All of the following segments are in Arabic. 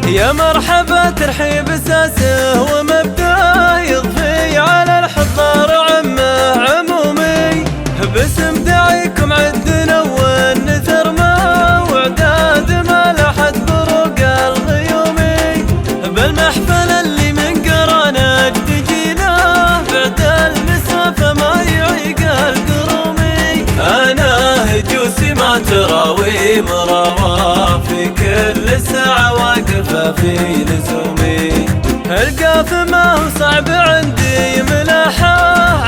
يا مرحبا ترحيب اساسه ومبداه يضفي على الحضار عمه عمومي، باسم داعيكم عدنا والنثر ما واعداد ما لحد بروق الغيومي، بالمحفل اللي من قرانك تجينا بعد المسافه ما يعيق القرومي. انا هجوسي ما تراوي مراوى في كل ساعه واقفه في لزومي، القاف ما هو صعب عندي ملاحه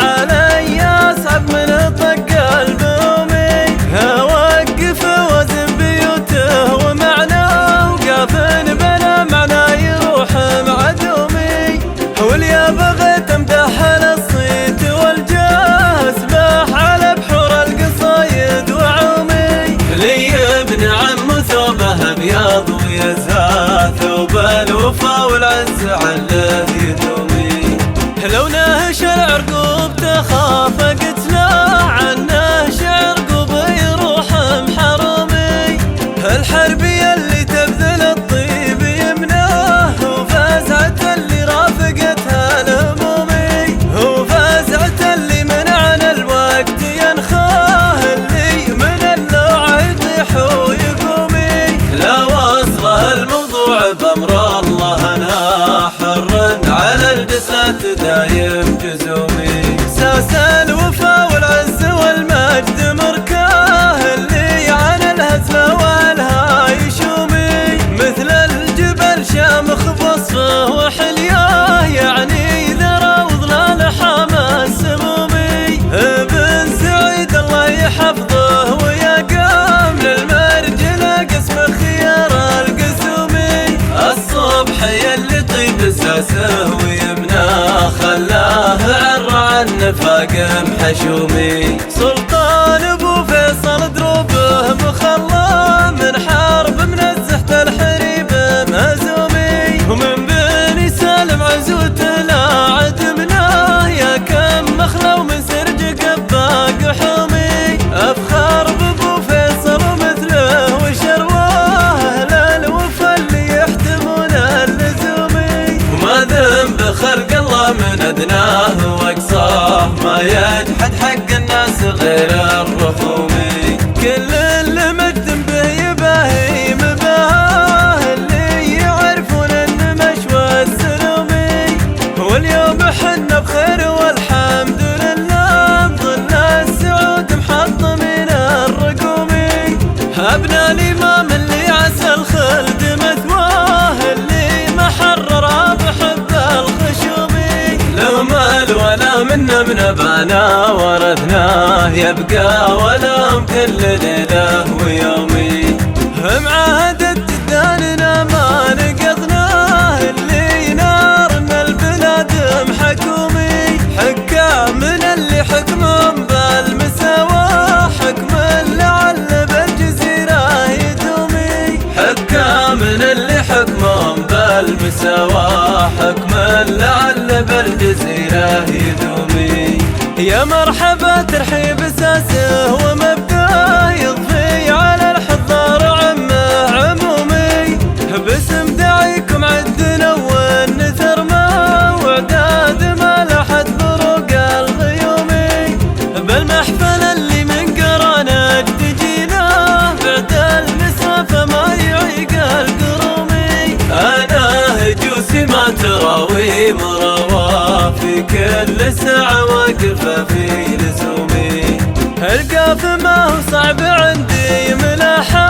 علي اصعب من طق البومي، اوقف وزن بيوته ومعناه وقاف بلا معنى يروح مع دومي، واليا بغيت امدح الصيت والجاه اسبح على بحور القصايد وعومي، لي ابن عم ثوبه ابيض ويزهى ثوب الوفا والعز عله يدومي، لونه شعر عرقوب تخاف قتله عنه شعر عرقوب يروح محرمي، الحربي اللي تبذل الطيب يمناه وفازعة اللي رافقتها الهمومي، وفازعة اللي منعنا الوقت ينخاه اللي من اللوع يطيح ويقومي، لا وصله الموضوع بأمر الله انا حر على الجسد دايم جزومي، ساس الوفا والعز والمجد مركاه اللي عن الهزل والهاي يشومي، مثل الجبل شامخ بوصفه وحلياه يعني ذرى وظلال حامى السمومي، ابن سعيد الله يحفظه ويا قام للمرجله قسم خيار القسومي، الصبح يلي طيب ساسه ويمناه خلاه عر عن نفاق محشومي، سلطان ابو فيصل دروبه مخلى من حرب منزحت الحريب مهزومي، ومن بني سالم عزوته لا عدمناه يا كم مخلى ومن سرج قباق حومي، افخار بابو فيصل ومثله وشرواه اهل الوفا اللي يحتمون اللزومي، وما ذنب خلق الله من ادناه واقصاه ما يجحد حق الناس غير الرخومي، كل اللي مجد به يباهي مباهاه اللي يعرفون ان مشوى السلومي، واليوم حنا بخير والحمد لله بظل السعود محطمين الرقومي، ابناء الامام اللي عسى الخلد مثواه اللي ما حرر بحب الخشومي، لو مال ولا منا من بانا ورثناه يبقى ولهم كل ليله ويومي، معاهدة الداننا ما نقضناه اللي نار من البلاد محكومي، حكام من اللي حكمهم بالمساواة حكم لعل بالجزيرة يدومي، حكام من اللي حكمهم بالمساواة حكم لعل بالجزيرة يدومي، يا مرحبا ترحيب اساسه ومبداه يضفي على الحضار عمه عمومي، باسم داعيكم عدنا والنثر ما واعداد ما لحد بروق الغيومي، بالمحفل اللي من قرانك تجينا بعد المسافه ما يعيق القرومي، انا هجوسي ما تراوي مراوى في كل ساعه واقفه في لزومي، القاف ما هو صعب عندي ملاحه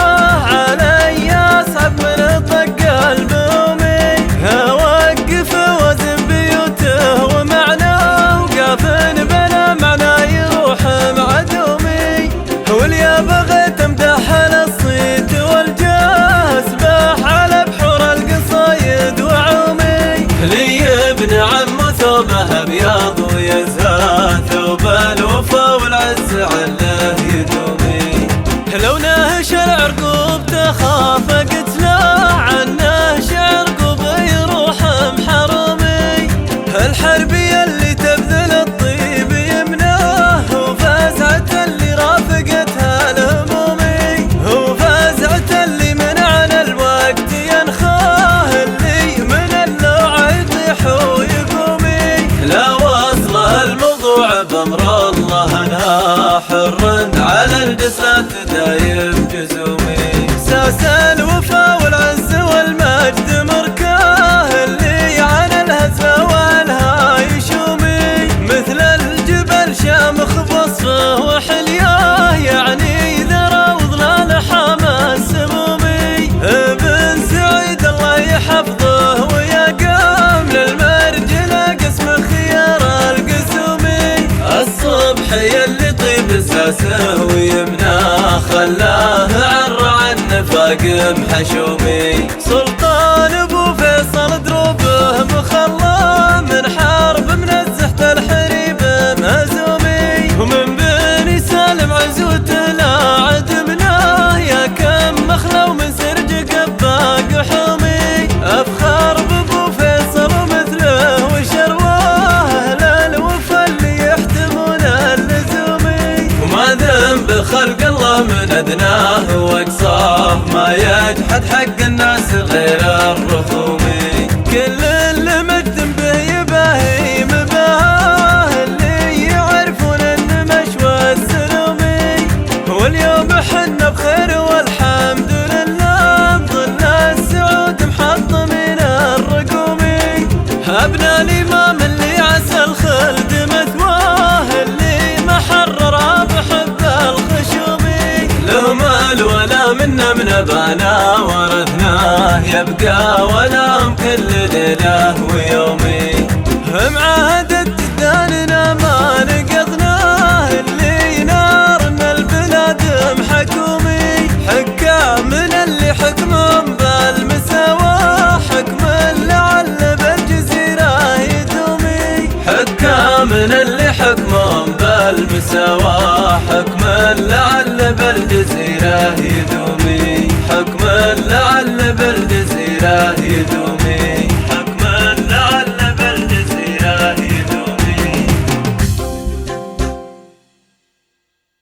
علي اصعب من طق البومي، اوقف وزن بيوته ومعناه وقاف بلا معنى يروح مع دومي، واليا بغيت امدح الصيت والجاه اسبح على بحور القصايد وعومي، لي ابن عم ثوبه ابيض ويزهى ثوب الوفا والعز عله يدومي، لونه شعر عرقوب تخاف قتله عنه شعر عرقوب يروح محرمي، الحربي اللي تبذل الطيب يمناه وفازعة اللي رافقتها الهمومي، وفازعة اللي منعنا الوقت ينخاه نور الله انها حر على الجسد دايم جزومي. ساس الوفا والعز والمجد مركاه اللي على الهزة والها يشومي. مثل الجبل شامخ بوصفه وحلياه يعني ذرى وظلال حامى السمومي. ابن سعيد الله يحفظه ويا قام للمرجله قسم خيار القسومي. الصبح يلي طيب ساسه ويمناه خلاه عر عن نفاق محشومي. سلطان ابو فيصل دروبه مخلى من حرب منزهت الحريب مهزومي. ومن بني سالم عزوته لا عدمناه يا كم مخلى ومن سرج قباق حومي. افخر بابو فيصل مثله وشرواه اهل الوفا اللي يحتمون اللزومي. وما ذنب خلق الله من ادناه واقصاه ما يجحد حق الناس غير الرخومي. كل اللي مجد به يباهي مباهاه اللي يعرفون ان مشوى السلومي. واليوم حنا بخير والحمد لله بظل السعود محطمين الرقومي. ابناء الامام اللي عسى الخلد مثواه اللي ما حرر بحب الخشومي. لهم الولا منا من ابانا ورثناه يبقى ولهم كل ليله ويومي. معاهدة داننا ما نقضناه اللي نار من البلاد محكومي. حكامنا اللي حكمهم بالمساواة حكم لعل بالجزيرة يدومي. حكامنا اللي حكمهم بالمساواة حكم لعل بالجزيرة يدومي. حكم لعل بالجزيرة يدومي.